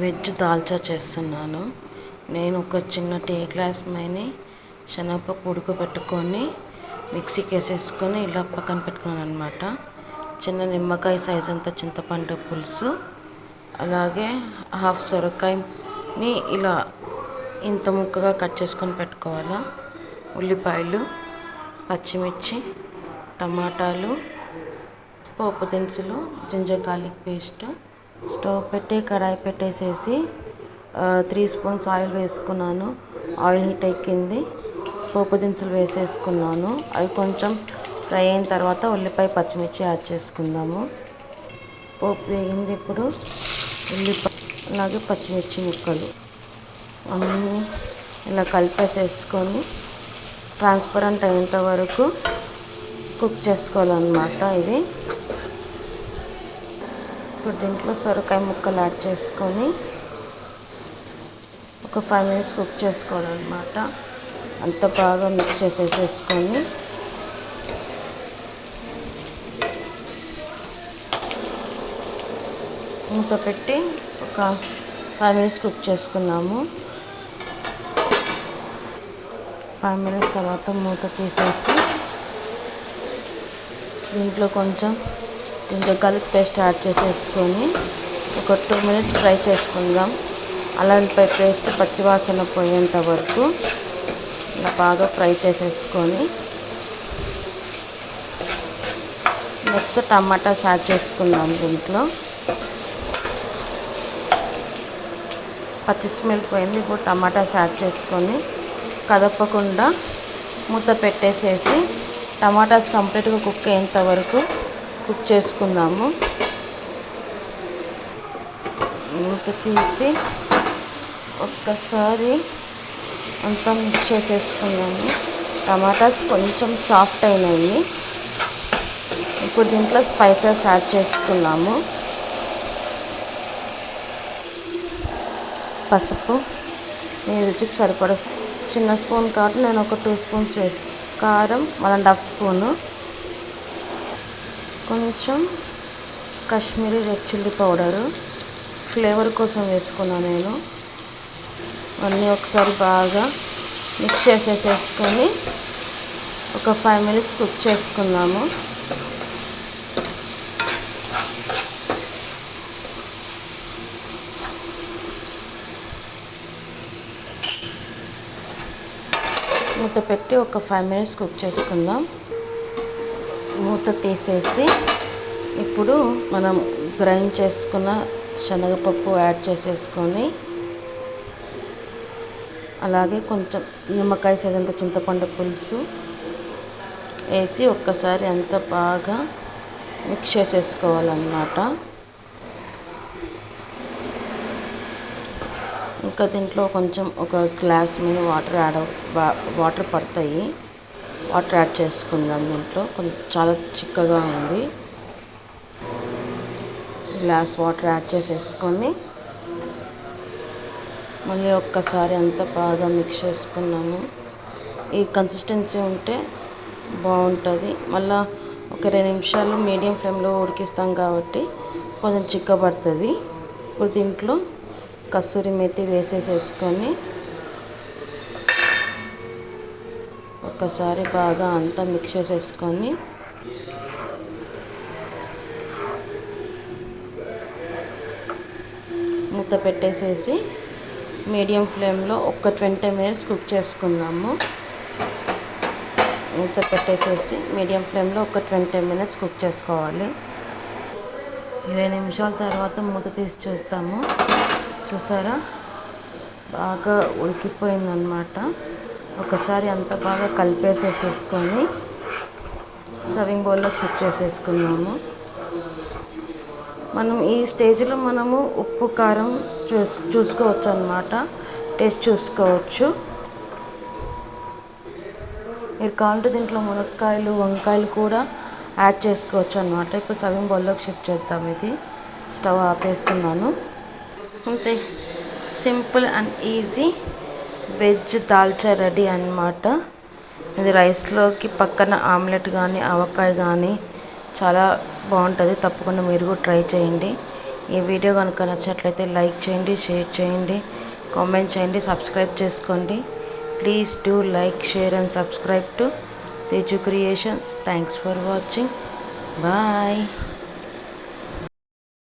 Veg dalcha చేస్తున్నాను. నేను ఒక చిన్న టీ గ్లాస్ మైని శనగపప్పు ఉడకబెట్టుకొని మిక్సీకి వేసేసుకొని ఇలా పక్కన పెట్టుకున్నాను అనమాట. చిన్న నిమ్మకాయ సైజ్ అంత చింతపండు పులుసు, అలాగే హాఫ్ సొరకాయని ఇలా ఇంత ముక్కగా కట్ చేసుకొని పెట్టుకోవాలా. ఉల్లిపాయలు, పచ్చిమిర్చి, టమాటాలు, పోపు దినుసులు, జింజర్ గార్లిక్ పేస్ట్. స్టవ్ పెట్టి కడాయి పెట్టేసేసి 3 స్పూన్స్ ఆయిల్ వేసుకున్నాను. ఆయిల్ హీట్ ఎక్కింది. పోపు దినుసులు వేసేసుకున్నాను. అవి కొంచెం ఫ్రై అయిన తర్వాత ఉల్లిపాయ, పచ్చిమిర్చి యాడ్ చేసుకుందాము. పోపు వేగింది. ఇప్పుడు ఉల్లిపాయ అలాగే పచ్చిమిర్చి ముక్కలు అన్నీ ఇలా కలిపేసేసుకొని ట్రాన్స్పరెంట్ అయ్యేంత వరకు కుక్ చేసుకోవాలన్నమాట. ఇది ఇప్పుడు దీంట్లో సొరకాయ ముక్కలు యాడ్ చేసుకొని ఒక 5 మినిట్స్ కుక్ చేసుకోవాలన్నమాట. అంత బాగా మిక్స్ చేసేసుకొని మూత పెట్టి ఒక 5 మినిట్స్ కుక్ చేసుకున్నాము. 5 మినిట్స్ తర్వాత మూత తీసేసి దీంట్లో కొంచెం జింజర్ గార్లిక్ పేస్ట్ యాడ్ చేసేసుకొని ఒక 2 మినిట్స్ ఫ్రై చేసుకుందాం. అల్లంపై పేస్ట్ పచ్చివాసన పోయేంత వరకు ఇలా బాగా ఫ్రై చేసేసుకొని నెక్స్ట్ టమాటాస్ యాడ్ చేసుకుందాం. దీంట్లో పచ్చి స్మెల్ పోయింది. ఇప్పుడు టమాటాస్ యాడ్ చేసుకొని కదపకుండా మూత పెట్టేసేసి టమాటాస్ కంప్లీట్గా కుక్ అయ్యేంత వరకు కుక్ చేసుకుందాము. మూత తీసి ఒక్కసారి అంతా మిక్స్ చేసేసుకున్నాము. టమాటాస్ కొంచెం సాఫ్ట్ అయినాయి. ఇప్పుడు దీంట్లో స్పైసెస్ యాడ్ చేసుకున్నాము. పసుపు మీ రుచికి సరిపడ, చిన్న స్పూన్ కాబట్టి నేను ఒక 2 స్పూన్స్ వేసి, కారం 1.5 స్పూను, కొంచెం Kashmiri red chilli powder flavour కోసం వేసుకున్నాను నేను. అన్నీ ఒకసారి బాగా మిక్స్ చేసేసుకొని ఒక 5 మినిట్స్ కుక్ చేసుకున్నాము. మూత పెట్టి ఒక 5 మినిట్స్ కుక్ చేసుకుందాం. మూత తీసేసి ఇప్పుడు మనం గ్రైండ్ చేసుకున్న శనగపప్పు యాడ్ చేసేసుకొని అలాగే కొంచెం నిమ్మకాయ సైజంత చింతపండు పులుసు వేసి ఒక్కసారి అంతా బాగా మిక్స్ చేసేసుకోవాలన్నమాట. ఇంకా దీంట్లో కొంచెం ఒక గ్లాస్ మీద వాటర్ పడతాయి. వాటర్ యాడ్ చేసుకుందాం. దీంట్లో కొంచెం చాలా చిక్కగా ఉంది. గ్లాస్ వాటర్ యాడ్ చేసేసుకొని మళ్ళీ ఒక్కసారి అంతా బాగా మిక్స్ చేసుకున్నాము. ఈ కన్సిస్టెన్సీ ఉంటే బాగుంటుంది. మళ్ళీ ఒక 2 నిమిషాలు మీడియం ఫ్లేమ్లో ఉడికిస్తాం కాబట్టి కొంచెం చిక్కబడుతుంది. ఇప్పుడు దీంట్లో కస్తూరి మేతి వేసేసేసుకొని ఒక్కసారి బాగా అంతా మిక్స్ చేసేసుకొని మూత పెట్టేసేసి మీడియం ఫ్లేమ్లో ఒక 20 మినిట్స్ కుక్ చేసుకుందాము. మూత పెట్టేసేసి మీడియం ఫ్లేమ్లో ఒక 20 మినిట్స్ కుక్ చేసుకోవాలి. 20 నిమిషాల తర్వాత మూత తీసి చూస్తాము. చూసారా, బాగా ఉడికిపోయిందన్నమాట. ఒకసారి అంత బాగా కలిపేసేసుకొని సర్వింగ్ బౌల్లోకి షిఫ్ట్ చేసేసుకున్నాము. మనం ఈ స్టేజ్లో మనము ఉప్పు కారం చూసుకోవచ్చు అన్నమాట. టేస్ట్ చూసుకోవచ్చు. మీరు కావాలంటే దీంట్లో మునక్కాయలు, వంకాయలు కూడా యాడ్ చేసుకోవచ్చు అన్నమాట. ఇప్పుడు సర్వింగ్ బౌల్లోకి షిఫ్ట్ చేద్దాం. ఇది స్టవ్ ఆపేస్తున్నాను. అంతే, simple and easy veg dalcha ready అన్నమాట. ఇది రైస్లోకి పక్కన ఆమ్లెట్ కానీ ఆవకాయ కానీ చాలా బాగుంటుంది. తప్పకుండా మీరు కూడా ట్రై చేయండి. ఈ వీడియో కనుక నచ్చినట్లయితే లైక్ చేయండి, షేర్ చేయండి, కామెంట్ చేయండి, సబ్స్క్రైబ్ చేసుకోండి. Please do like, share and subscribe to Teju creations. Thanks for watching. Bye.